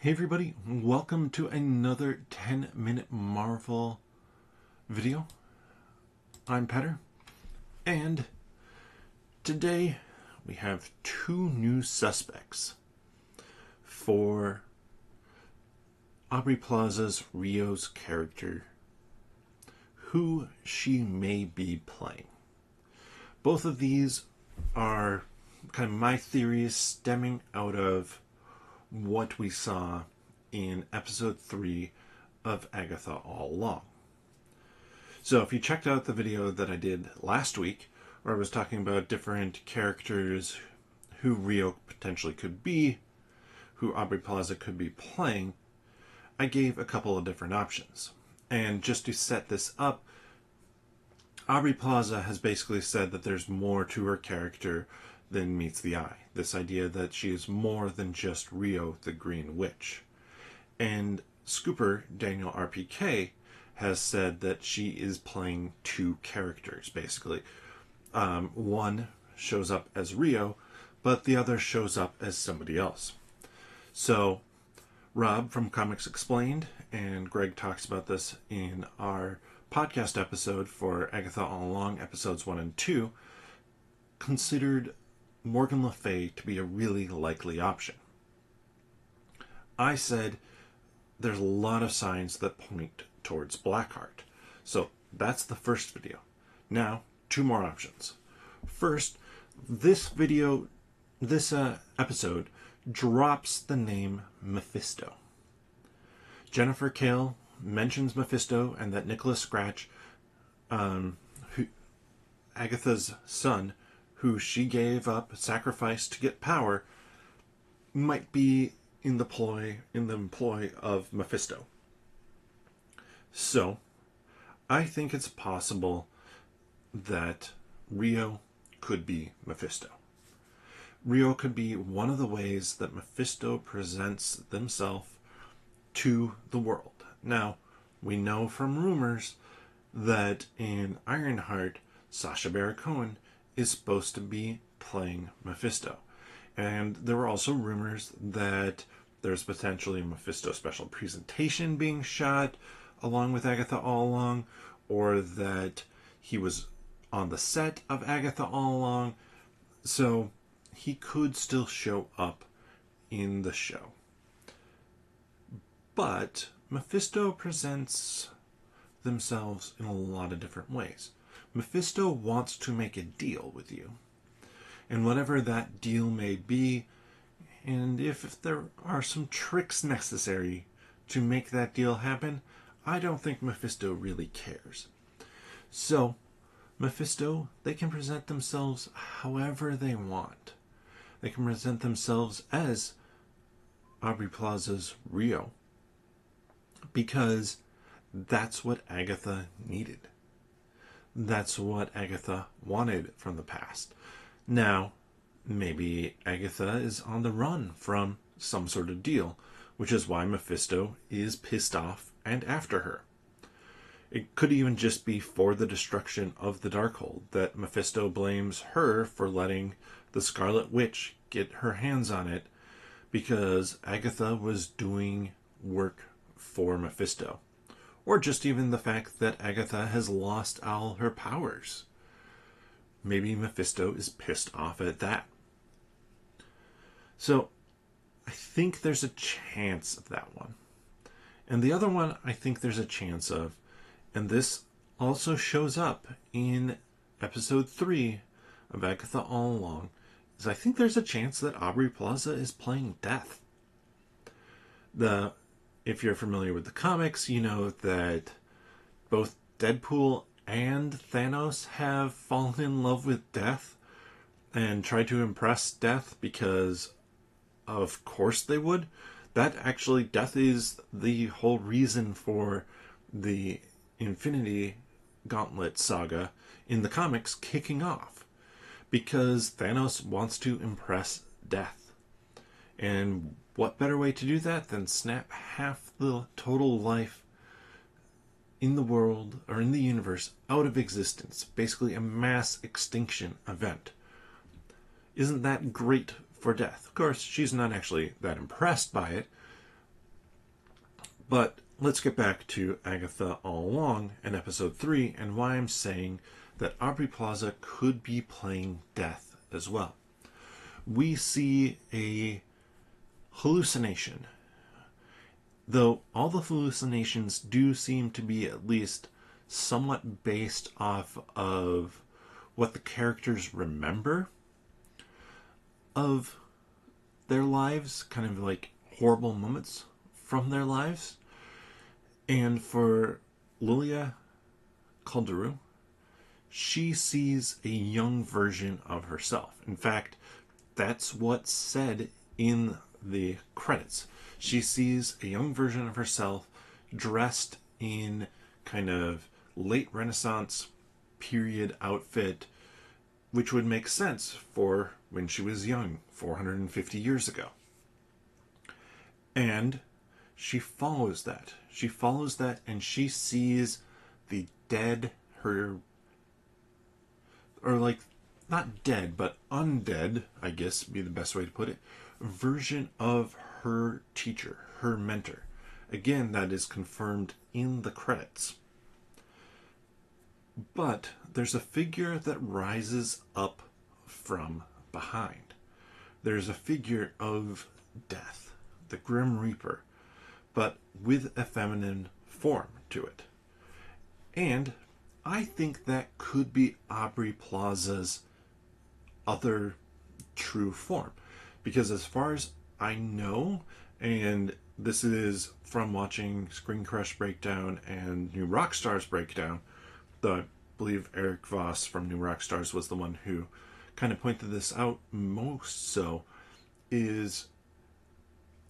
Hey everybody, welcome to another 10-minute Marvel video. I'm Petter, and today we have two new suspects for Aubrey Plaza's Rio's character, who she may be playing. Both of these are kind of my theories stemming out of what we saw in episode 3 of Agatha All Along. So if you checked out the video that I did last week, where I was talking about different characters who Rio potentially could be, who Aubrey Plaza could be playing, I gave a couple of different options. And just to set this up, Aubrey Plaza has basically said that there's more to her character than meets the eye. This idea that she is more than just Rio the Green Witch. And Scooper, Daniel RPK, has said that she is playing two characters, basically. One shows up as Rio, but the other shows up as somebody else. So, Rob from Comics Explained, and Greg talks about this in our podcast episode for Agatha All Along, episodes 1 and 2, considered Morgan Le Fay to be a really likely option. I said there's a lot of signs that point towards Blackheart. So that's the first video. Now, two more options. First, this episode drops the name Mephisto. Jennifer Kale mentions Mephisto and that Nicholas Scratch, Agatha's son, who she gave up, sacrificed to get power, might be in the employ of Mephisto. So, I think it's possible that Rio could be Mephisto. Rio could be one of the ways that Mephisto presents themselves to the world. Now, we know from rumors that in Ironheart, Sacha Baron Cohen is supposed to be playing Mephisto. And there were also rumors that there's potentially a Mephisto special presentation being shot along with Agatha All Along, or that he was on the set of Agatha All Along. So he could still show up in the show. But Mephisto presents themselves in a lot of different ways. Mephisto wants to make a deal with you. And whatever that deal may be, and if there are some tricks necessary to make that deal happen, I don't think Mephisto really cares. So, Mephisto, they can present themselves however they want. They can present themselves as Aubrey Plaza's Rio, because that's what Agatha needed. That's what Agatha wanted from the past. Now, maybe Agatha is on the run from some sort of deal, which is why Mephisto is pissed off and after her. It could even just be for the destruction of the Darkhold, that Mephisto blames her for letting the Scarlet Witch get her hands on it because Agatha was doing work for Mephisto. Or just even the fact that Agatha has lost all her powers. Maybe Mephisto is pissed off at that. So, I think there's a chance of that one. And the other one I think there's a chance of, and this also shows up in episode 3 of Agatha All Along, is I think there's a chance that Aubrey Plaza is playing Death. If you're familiar with the comics, you know that both Deadpool and Thanos have fallen in love with Death and tried to impress Death because of course they would. That actually, Death is the whole reason for the Infinity Gauntlet saga in the comics kicking off. Because Thanos wants to impress Death. And what better way to do that than snap half the total life in the world, or in the universe, out of existence. Basically a mass extinction event. Isn't that great for Death? Of course, she's not actually that impressed by it, But let's get back to Agatha All Along in episode 3 and why I'm saying that Aubrey Plaza could be playing Death as well. We see a hallucination, though all the hallucinations do seem to be at least somewhat based off of what the characters remember of their lives, kind of like horrible moments from their lives. And for Lilia Calderu, she sees a young version of herself. In fact, that's what's said in the credits. She sees a young version of herself dressed in kind of late Renaissance period outfit, which would make sense for when she was young, 450 years ago. And she follows that. She follows that and she sees the dead, or like, not dead, but undead, I guess be the best way to put it, version of her teacher, her mentor. Again, that is confirmed in the credits. But there's a figure that rises up from behind. There's a figure of Death, the Grim Reaper, but with a feminine form to it. And I think that could be Aubrey Plaza's other true form. Because as far as I know, and this is from watching Screen Crush Breakdown and New Rockstars Breakdown, I believe Eric Voss from New Rockstars was the one who kind of pointed this out most so, is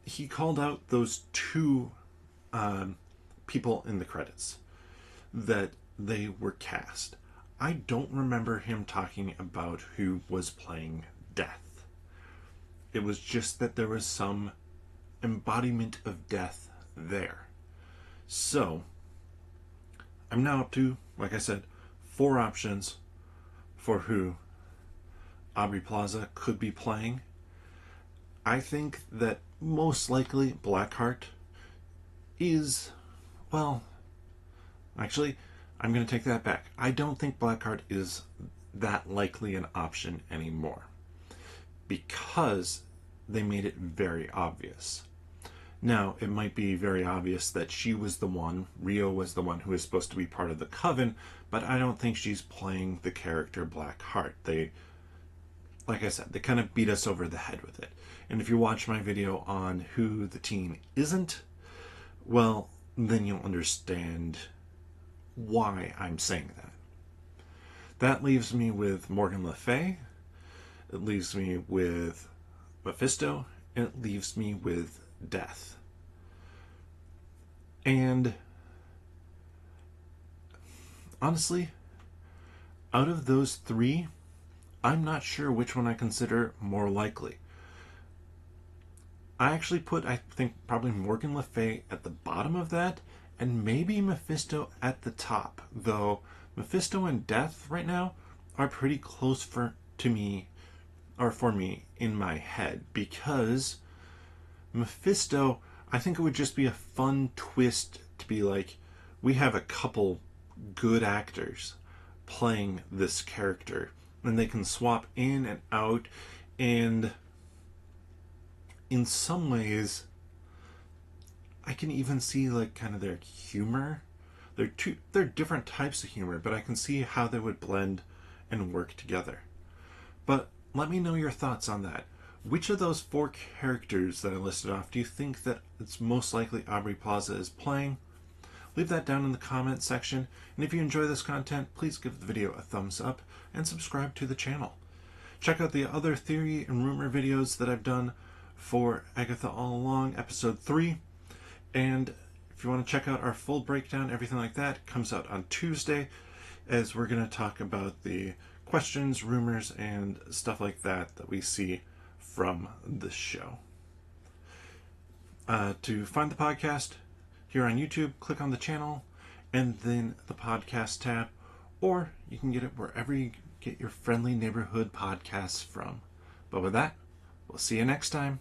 he called out those two people in the credits that they were cast. I don't remember him talking about who was playing Death. It was just that there was some embodiment of Death there. So, I'm now up to, like I said, 4 options for who Aubrey Plaza could be playing. I think that most likely Blackheart is, well, actually, I'm going to take that back. I don't think Blackheart is that likely an option anymore because they made it very obvious. Now, it might be very obvious that she was the one, Rio was the one who was supposed to be part of the Coven, but I don't think she's playing the character Blackheart. They, like I said, they kind of beat us over the head with it. And if you watch my video on who the teen isn't, well, then you'll understand why I'm saying that. That leaves me with Morgan Le Fay, it leaves me with Mephisto, and it leaves me with Death. And honestly, out of those 3, I'm not sure which one I consider more likely. I actually put, I think, probably Morgan Le Fay at the bottom of that, and maybe Mephisto at the top. Though Mephisto and Death right now are pretty close for me in my head, because Mephisto, I think it would just be a fun twist to be like, we have a couple good actors playing this character, and they can swap in and out, and in some ways I can even see like kind of their humor. They're different types of humor, but I can see how they would blend and work together. But let me know your thoughts on that. Which of those 4 characters that I listed off do you think that it's most likely Aubrey Plaza is playing? Leave that down in the comment section, and if you enjoy this content, please give the video a thumbs up and subscribe to the channel. Check out the other theory and rumor videos that I've done for Agatha All Along, episode 3, and if you want to check out our full breakdown, everything like that, comes out on Tuesday, as we're going to talk about the questions, rumors, and stuff like that that we see from the show. To find the podcast here on YouTube, click on the channel and then the podcast tab, or you can get it wherever you get your friendly neighborhood podcasts from. But with that, we'll see you next time.